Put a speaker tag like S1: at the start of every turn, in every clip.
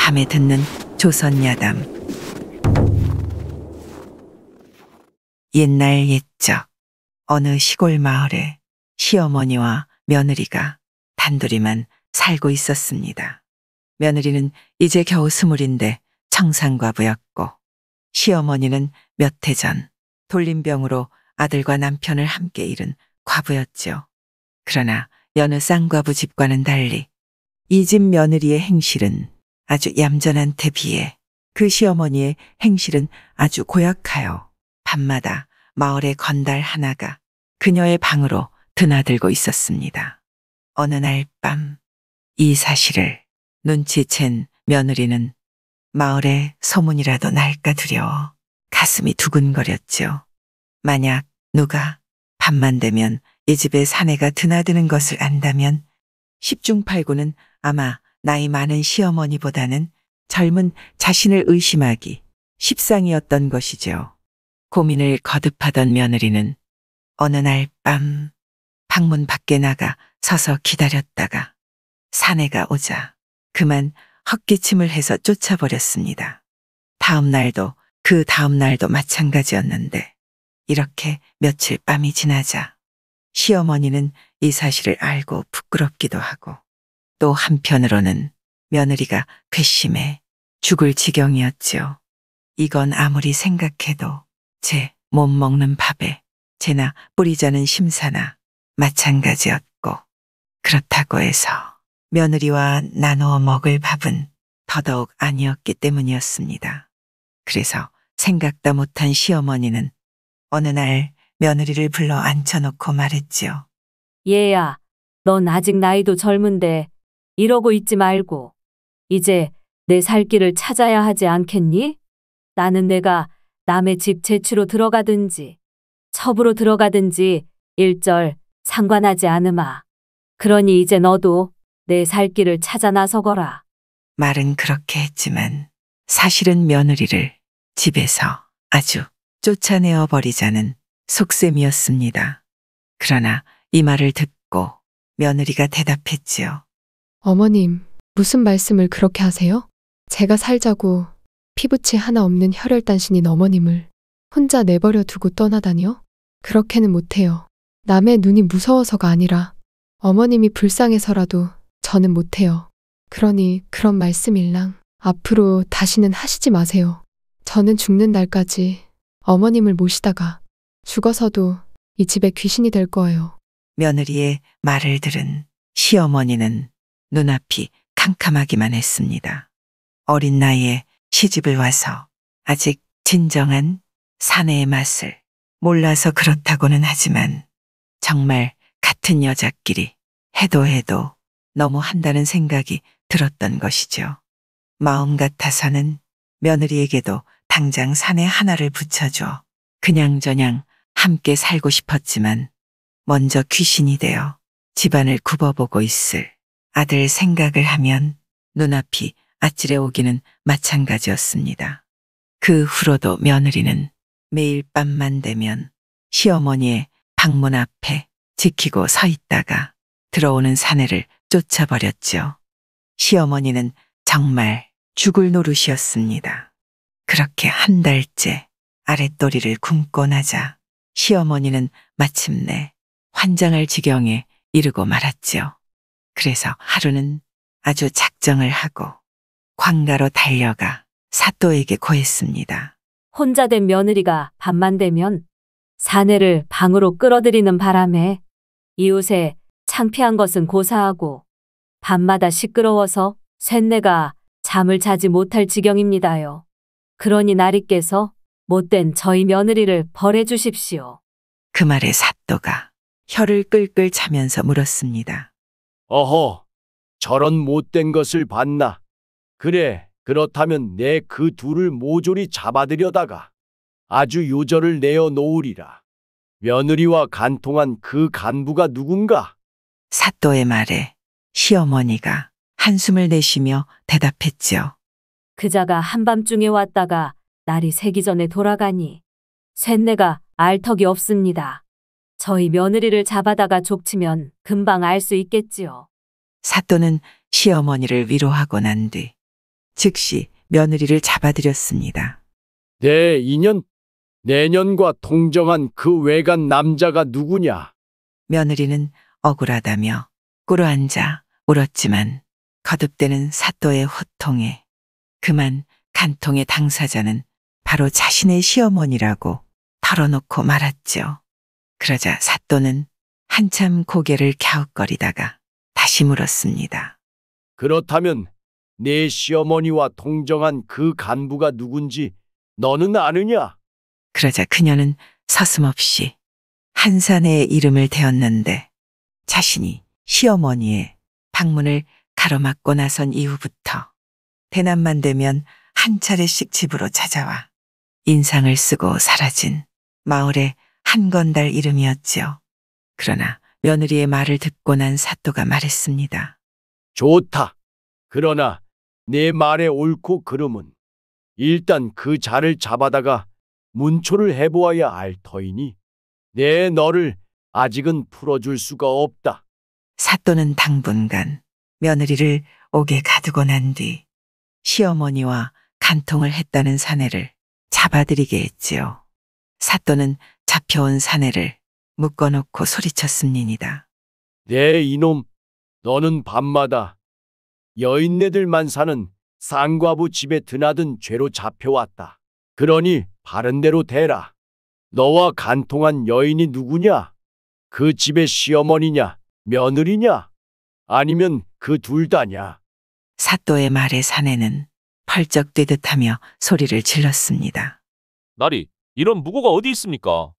S1: 밤에 듣는 조선야담. 옛날 옛적 어느 시골 마을에 시어머니와 며느리가 단둘이만 살고 있었습니다. 며느리는 이제 겨우 20인데 청산과부였고, 시어머니는 몇 해 전 돌림병으로 아들과 남편을 함께 잃은 과부였죠. 그러나 여느 쌍과부 집과는 달리 이 집 며느리의 행실은 아주 얌전한 테 비해 그 시어머니의 행실은 아주 고약하여 밤마다 마을의 건달 하나가 그녀의 방으로 드나들고 있었습니다. 어느 날 밤, 이 사실을 눈치챈 며느리는 마을에 소문이라도 날까 두려워 가슴이 두근거렸죠. 만약 누가 밤만 되면 이 집에 사내가 드나드는 것을 안다면 10중 8구는 아마 나이 많은 시어머니보다는 젊은 자신을 의심하기 십상이었던 것이죠. 고민을 거듭하던 며느리는 어느 날 밤 방문 밖에 나가 서서 기다렸다가 사내가 오자 그만 헛기침을 해서 쫓아버렸습니다. 다음 날도 그 다음 날도 마찬가지였는데 이렇게 며칠 밤이 지나자 시어머니는 이 사실을 알고 부끄럽기도 하고 또 한편으로는 며느리가 괘씸해 죽을 지경이었지요. 이건 아무리 생각해도 제 못 먹는 밥에 제나 뿌리자는 심사나 마찬가지였고, 그렇다고 해서 며느리와 나누어 먹을 밥은 더더욱 아니었기 때문이었습니다. 그래서 생각도 못한 시어머니는 어느 날 며느리를 불러 앉혀놓고 말했지요.
S2: 얘야, 넌 아직 나이도 젊은데 이러고 있지 말고 이제 내 살 길을 찾아야 하지 않겠니? 나는 내가 남의 집 제치로 들어가든지 첩으로 들어가든지 일절 상관하지 않으마. 그러니 이제 너도 내 살 길을 찾아 나서거라.
S1: 말은 그렇게 했지만 사실은 며느리를 집에서 아주 쫓아내어 버리자는 속셈이었습니다. 그러나 이 말을 듣고 며느리가 대답했지요.
S3: 어머님, 무슨 말씀을 그렇게 하세요? 제가 살자고 피부치 하나 없는 혈혈단신인 어머님을 혼자 내버려 두고 떠나다니요? 그렇게는 못해요. 남의 눈이 무서워서가 아니라 어머님이 불쌍해서라도 저는 못해요. 그러니 그런 말씀일랑 앞으로 다시는 하시지 마세요. 저는 죽는 날까지 어머님을 모시다가 죽어서도 이 집에 귀신이 될 거예요.
S1: 며느리의 말을 들은 시어머니는 눈앞이 캄캄하기만 했습니다. 어린 나이에 시집을 와서 아직 진정한 사내의 맛을 몰라서 그렇다고는 하지만 정말 같은 여자끼리 해도 너무 한다는 생각이 들었던 것이죠. 마음 같아서는 며느리에게도 당장 사내 하나를 붙여줘 그냥저냥 함께 살고 싶었지만 먼저 귀신이 되어 집안을 굽어보고 있을 아들 생각을 하면 눈앞이 아찔해 오기는 마찬가지였습니다. 그 후로도 며느리는 매일 밤만 되면 시어머니의 방문 앞에 지키고 서 있다가 들어오는 사내를 쫓아버렸죠. 시어머니는 정말 죽을 노릇이었습니다. 그렇게 한 달째 아랫도리를 굶고 나자 시어머니는 마침내 환장할 지경에 이르고 말았지요. 그래서 하루는 아주 작정을 하고 광가로 달려가 사또에게 고했습니다.
S2: 혼자 된 며느리가 밤만 되면 사내를 방으로 끌어들이는 바람에 이웃에 창피한 것은 고사하고 밤마다 시끄러워서 쇳내가 잠을 자지 못할 지경입니다요. 그러니 나리께서 못된 저희 며느리를 벌해 주십시오.
S1: 그 말에 사또가 혀를 끌끌 차면서 물었습니다.
S4: 어허, 저런 못된 것을 봤나? 그래, 그렇다면 내 그 둘을 모조리 잡아들여다가 아주 요절을 내어 놓으리라. 며느리와 간통한 그 간부가 누군가?
S1: 사또의 말에 시어머니가 한숨을 내쉬며 대답했지요.
S2: 그자가 한밤중에 왔다가 날이 새기 전에 돌아가니 쇳내가 알 턱이 없습니다. 저희 며느리를 잡아다가 족치면 금방 알 수 있겠지요.
S1: 사또는 시어머니를 위로하고 난 뒤 즉시 며느리를 잡아들였습니다.
S4: 내 인연, 내년과 동정한 그 외간 남자가 누구냐?
S1: 며느리는 억울하다며 꿇어앉아 울었지만 거듭되는 사또의 호통에 그만 간통의 당사자는 바로 자신의 시어머니라고 털어놓고 말았죠. 그러자 사또는 한참 고개를 갸웃거리다가 다시 물었습니다.
S4: 그렇다면 내 시어머니와 동정한 그 간부가 누군지 너는 아느냐?
S1: 그러자 그녀는 서슴없이 한 사내의 이름을 대었는데 자신이 시어머니의 방문을 가로막고 나선 이후부터 대낮만 되면 한 차례씩 집으로 찾아와 인상을 쓰고 사라진 마을의 한 건달 이름이었지요. 그러나 며느리의 말을 듣고 난 사또가 말했습니다.
S4: 좋다. 그러나 내 말의 옳고 그름은 일단 그 자를 잡아다가 문초를 해보아야 알 터이니 내 너를 아직은 풀어줄 수가 없다.
S1: 사또는 당분간 며느리를 옥에 가두고 난 뒤 시어머니와 간통을 했다는 사내를 잡아들이게 했지요. 사또는 잡혀온 사내를 묶어놓고 소리쳤습니다.
S4: 내 이놈, 너는 밤마다 여인네들만 사는 상과부 집에 드나든 죄로 잡혀왔다. 그러니 바른대로 대라. 너와 간통한 여인이 누구냐? 그 집의 시어머니냐? 며느리냐? 아니면 그 둘 다냐?
S1: 사또의 말에 사내는 펄쩍 뛰듯하며 소리를 질렀습니다.
S5: 나리, 이런 무고가 어디 있습니까?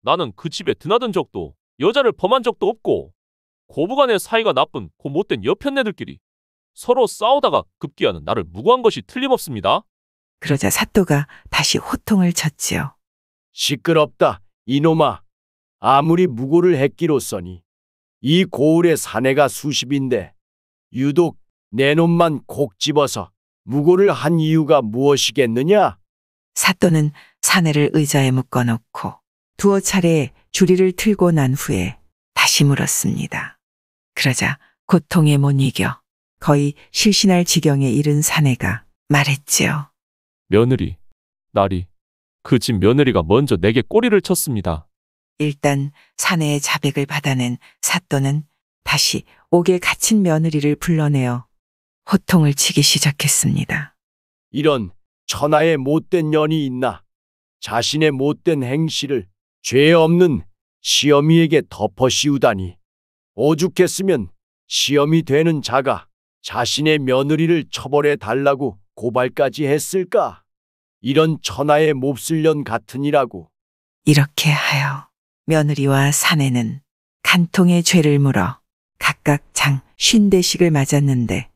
S5: 나는 그 집에 드나든 적도 여자를 범한 적도 없고 고부간의 사이가 나쁜 고 못된 여편네들끼리 서로 싸우다가 급기야는 나를 무고한 것이 틀림없습니다.
S1: 그러자 사또가 다시 호통을 쳤지요.
S4: 시끄럽다, 이놈아. 아무리 무고를 했기로써니 이 고을의 사내가 수십인데 유독 내 놈만 곡 집어서 무고를 한 이유가 무엇이겠느냐?
S1: 사또는 사내를 의자에 묶어놓고 두어 차례 주리를 틀고 난 후에 다시 물었습니다. 그러자 고통에 못 이겨 거의 실신할 지경에 이른 사내가 말했지요.
S5: 며느리, 나리, 그 집 며느리가 먼저 내게 꼬리를 쳤습니다.
S1: 일단 사내의 자백을 받아낸 사또는 다시 옥에 갇힌 며느리를 불러내어 호통을 치기 시작했습니다.
S4: 이런 천하의 못된 년이 있나? 자신의 못된 행실을 죄 없는 시어미에게 덮어씌우다니. 오죽했으면 시어미 되는 자가 자신의 며느리를 처벌해 달라고 고발까지 했을까? 이런 천하의 몹쓸 년 같으니라고.
S1: 이렇게 하여 며느리와 사내는 간통의 죄를 물어 각각 장 50대씩을 맞았는데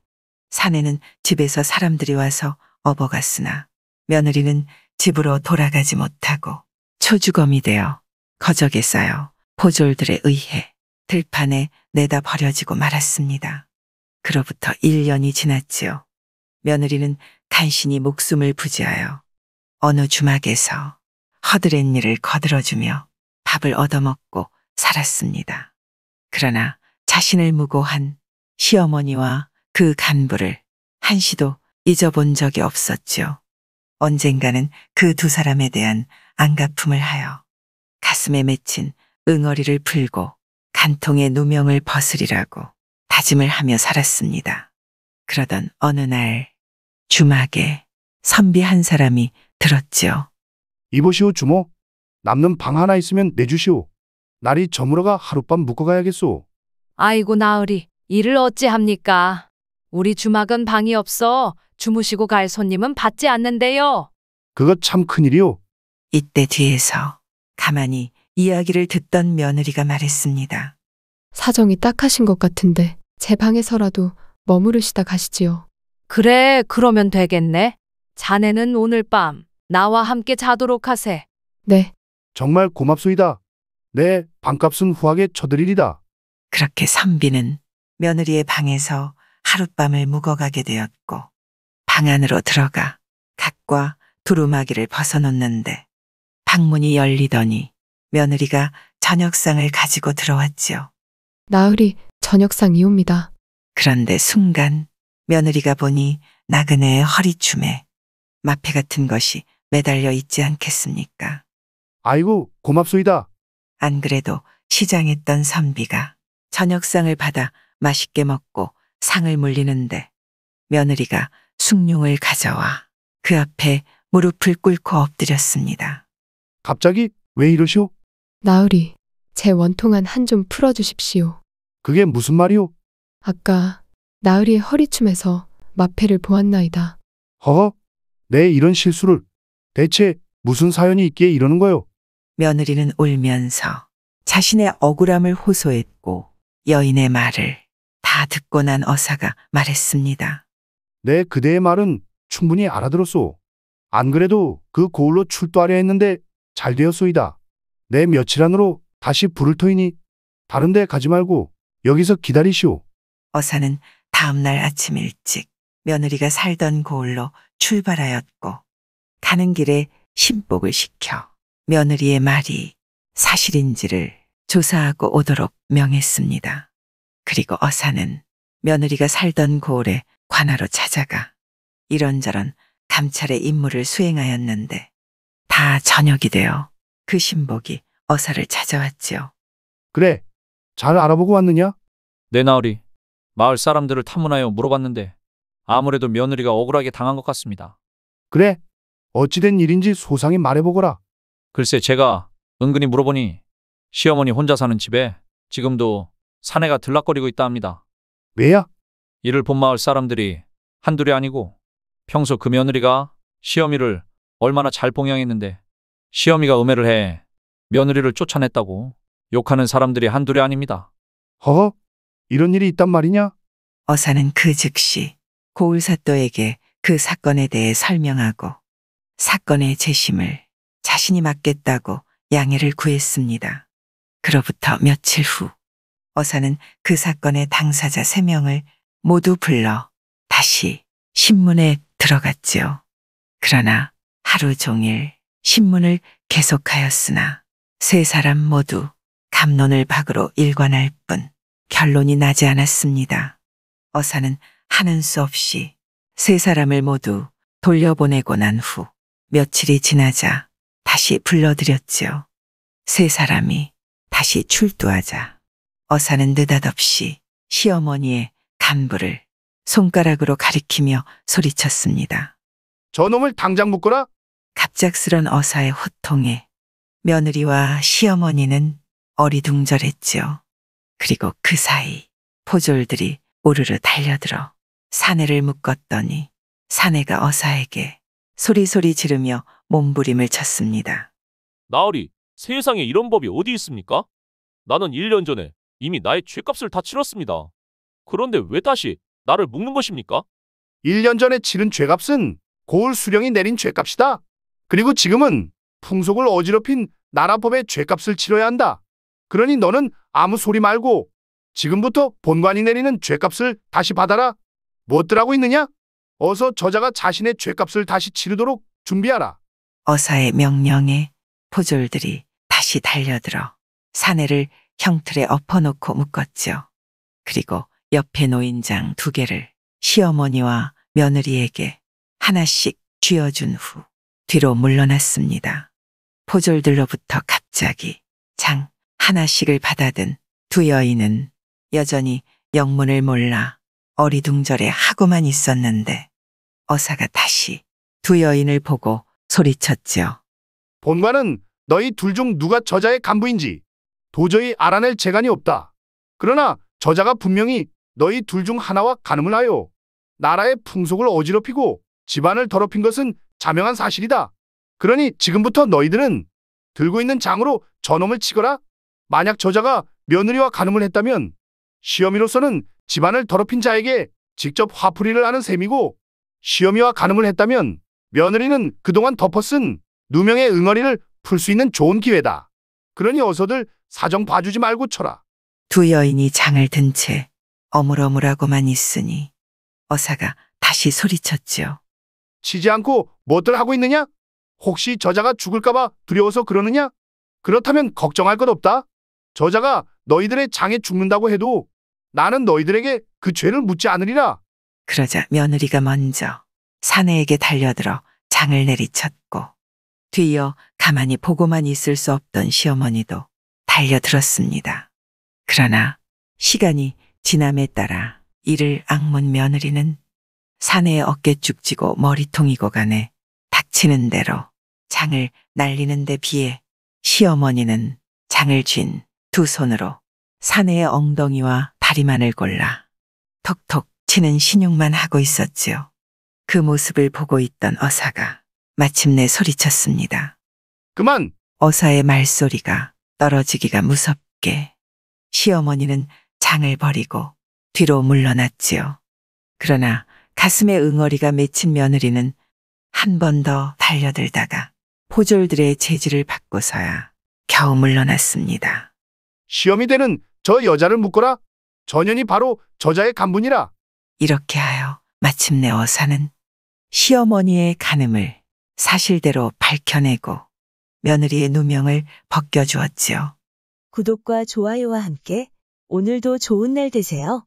S1: 사내는 집에서 사람들이 와서 업어갔으나 며느리는 집으로 돌아가지 못하고 초주검이 되어 거적에 쌓여 보졸들에 의해 들판에 내다 버려지고 말았습니다. 그로부터 1년이 지났지요. 며느리는 간신히 목숨을 부지하여 어느 주막에서 허드렛 일을 거들어주며 밥을 얻어먹고 살았습니다. 그러나 자신을 무고한 시어머니와 그 간부를 한시도 잊어본 적이 없었죠. 언젠가는 그 두 사람에 대한 안갚음을 하여 가슴에 맺힌 응어리를 풀고 간통의 누명을 벗으리라고 다짐을 하며 살았습니다. 그러던 어느 날 주막에 선비 한 사람이 들었지요.
S6: 이보시오 주모. 남는 방 하나 있으면 내주시오. 날이 저물어가 하룻밤 묵어가야겠소.
S7: 아이고 나으리, 일을 어찌합니까? 우리 주막은 방이 없어 주무시고 갈 손님은 받지 않는데요.
S6: 그것 참 큰일이오.
S1: 이때 뒤에서 가만히 이야기를 듣던 며느리가 말했습니다.
S3: 사정이 딱하신 것 같은데 제 방에서라도 머무르시다 가시지요.
S7: 그래, 그러면 되겠네. 자네는 오늘 밤 나와 함께 자도록 하세.
S3: 네,
S6: 정말 고맙소이다. 내 방값은 후하게 쳐드리리다.
S1: 그렇게 선비는 며느리의 방에서 하룻밤을 묵어가게 되었고 방 안으로 들어가 갓과 두루마기를 벗어놓는데 방문이 열리더니 며느리가 저녁상을 가지고 들어왔지요.
S3: 나으리 저녁상 이옵니다.
S1: 그런데 순간 며느리가 보니 나그네의 허리춤에 마패 같은 것이 매달려 있지 않겠습니까?
S6: 아이고, 고맙소이다.
S1: 안 그래도 시장했던 선비가 저녁상을 받아 맛있게 먹고 상을 물리는데 며느리가 숭늉을 가져와 그 앞에 무릎을 꿇고 엎드렸습니다.
S6: 갑자기 왜 이러시오?
S3: 나으리, 제 원통한 한 좀 풀어주십시오.
S6: 그게 무슨 말이오?
S3: 아까 나으리의 허리춤에서 마패를 보았나이다.
S6: 허허, 내 이런 실수를 대체 무슨 사연이 있기에 이러는 거요?
S1: 며느리는 울면서 자신의 억울함을 호소했고 여인의 말을 다 듣고 난 어사가 말했습니다.
S6: 내 그대의 말은 충분히 알아들었소. 안 그래도 그 고을로 출두하려 했는데 잘 되었소이다. 내 며칠 안으로 다시 부를 터이니 다른 데 가지 말고 여기서 기다리시오.
S1: 어사는 다음 날 아침 일찍 며느리가 살던 고을로 출발하였고 가는 길에 신복을 시켜 며느리의 말이 사실인지를 조사하고 오도록 명했습니다. 그리고 어사는 며느리가 살던 고을에 관하로 찾아가 이런저런 감찰의 임무를 수행하였는데 다 저녁이 되어 그 신복이 어사를 찾아왔지요.
S6: 그래, 잘 알아보고 왔느냐?
S8: 네, 나으리. 마을 사람들을 탐문하여 물어봤는데 아무래도 며느리가 억울하게 당한 것 같습니다.
S6: 그래, 어찌된 일인지 소상히 말해보거라.
S8: 글쎄 제가 은근히 물어보니 시어머니 혼자 사는 집에 지금도 사내가 들락거리고 있다 합니다.
S6: 왜야?
S8: 이를 본 마을 사람들이 한둘이 아니고 평소 그 며느리가 시어미를 얼마나 잘 봉양했는데 시어미가 음해를 해 며느리를 쫓아냈다고 욕하는 사람들이 한둘이 아닙니다.
S6: 허허, 이런 일이 있단 말이냐?
S1: 어사는 그 즉시 고을 사또에게 그 사건에 대해 설명하고 사건의 재심을 자신이 맡겠다고 양해를 구했습니다. 그로부터 며칠 후 어사는 그 사건의 당사자 3명을 모두 불러 다시 신문에 들어갔지요. 그러나 하루 종일 신문을 계속하였으나 3사람 모두 갑론을 박으로 일관할 뿐 결론이 나지 않았습니다. 어사는 하는 수 없이 3사람을 모두 돌려보내고 난 후 며칠이 지나자 다시 불러들였지요. 3사람이 다시 출두하자 어사는 느닷없이 시어머니의 간부를 손가락으로 가리키며 소리쳤습니다.
S6: 저놈을 당장 묶어라.
S1: 갑작스런 어사의 호통에 며느리와 시어머니는 어리둥절했지요. 그리고 그 사이 포졸들이 우르르 달려들어 사내를 묶었더니 사내가 어사에게 소리소리 지르며 몸부림을 쳤습니다.
S5: 나으리, 세상에 이런 법이 어디 있습니까? 나는 1년 전에 이미 나의 죗값을 다 치렀습니다. 그런데 왜 다시 나를 묶는 것입니까?
S6: 1년 전에 치른 죄값은 고을 수령이 내린 죄값이다. 그리고 지금은 풍속을 어지럽힌 나라법의 죄값을 치러야 한다. 그러니 너는 아무 소리 말고 지금부터 본관이 내리는 죄값을 다시 받아라. 무엇들 하고 있느냐? 어서 저자가 자신의 죄값을 다시 치르도록 준비하라.
S1: 어사의 명령에 포졸들이 다시 달려들어 사내를 형틀에 엎어놓고 묶었죠. 그리고 옆에 노인장 2개를 시어머니와 며느리에게 하나씩 쥐어준 후 뒤로 물러났습니다. 포졸들로부터 갑자기 장 하나씩을 받아든 2 여인은 여전히 영문을 몰라 어리둥절해 하고만 있었는데 어사가 다시 2 여인을 보고 소리쳤지요.
S6: 본관은 너희 둘 중 누가 저자의 간부인지 도저히 알아낼 재간이 없다. 그러나 저자가 분명히 너희 둘 중 하나와 간음을 하여 나라의 풍속을 어지럽히고 집안을 더럽힌 것은 자명한 사실이다. 그러니 지금부터 너희들은 들고 있는 장으로 저놈을 치거라. 만약 저자가 며느리와 간음을 했다면 시어미로서는 집안을 더럽힌 자에게 직접 화풀이를 하는 셈이고 시어미와 간음을 했다면 며느리는 그동안 덮어쓴 누명의 응어리를 풀 수 있는 좋은 기회다. 그러니 어서들 사정 봐주지 말고 쳐라.
S1: 2 여인이 장을 든 채 어물어물하고만 있으니 어사가 다시 소리쳤지요.
S6: 치지 않고 무엇들 하고 있느냐? 혹시 저자가 죽을까봐 두려워서 그러느냐? 그렇다면 걱정할 것 없다. 저자가 너희들의 장에 죽는다고 해도 나는 너희들에게 그 죄를 묻지 않으리라.
S1: 그러자 며느리가 먼저 사내에게 달려들어 장을 내리쳤고 뒤이어 가만히 보고만 있을 수 없던 시어머니도 달려들었습니다. 그러나 시간이 지남에 따라 이를 악문 며느리는 사내의 어깨쭉 쥐고 머리통이고 간에 닥치는 대로 장을 날리는 데 비해 시어머니는 장을 쥔 두 손으로 사내의 엉덩이와 다리만을 골라 톡톡 치는 신용만 하고 있었지요. 그 모습을 보고 있던 어사가 마침내 소리쳤습니다.
S6: 그만!
S1: 어사의 말소리가 떨어지기가 무섭게 시어머니는 장을 버리고 뒤로 물러났지요. 그러나 가슴에 응어리가 맺힌 며느리는 한 번 더 달려들다가 포졸들의 제지를 받고서야 겨우 물러났습니다.
S6: 시험이 되는 저 여자를 묶어라. 전현이 바로 저자의 간분이라.
S1: 이렇게 하여 마침내 어사는 시어머니의 간음을 사실대로 밝혀내고 며느리의 누명을 벗겨주었지요.
S9: 구독과 좋아요와 함께 오늘도 좋은 날 되세요.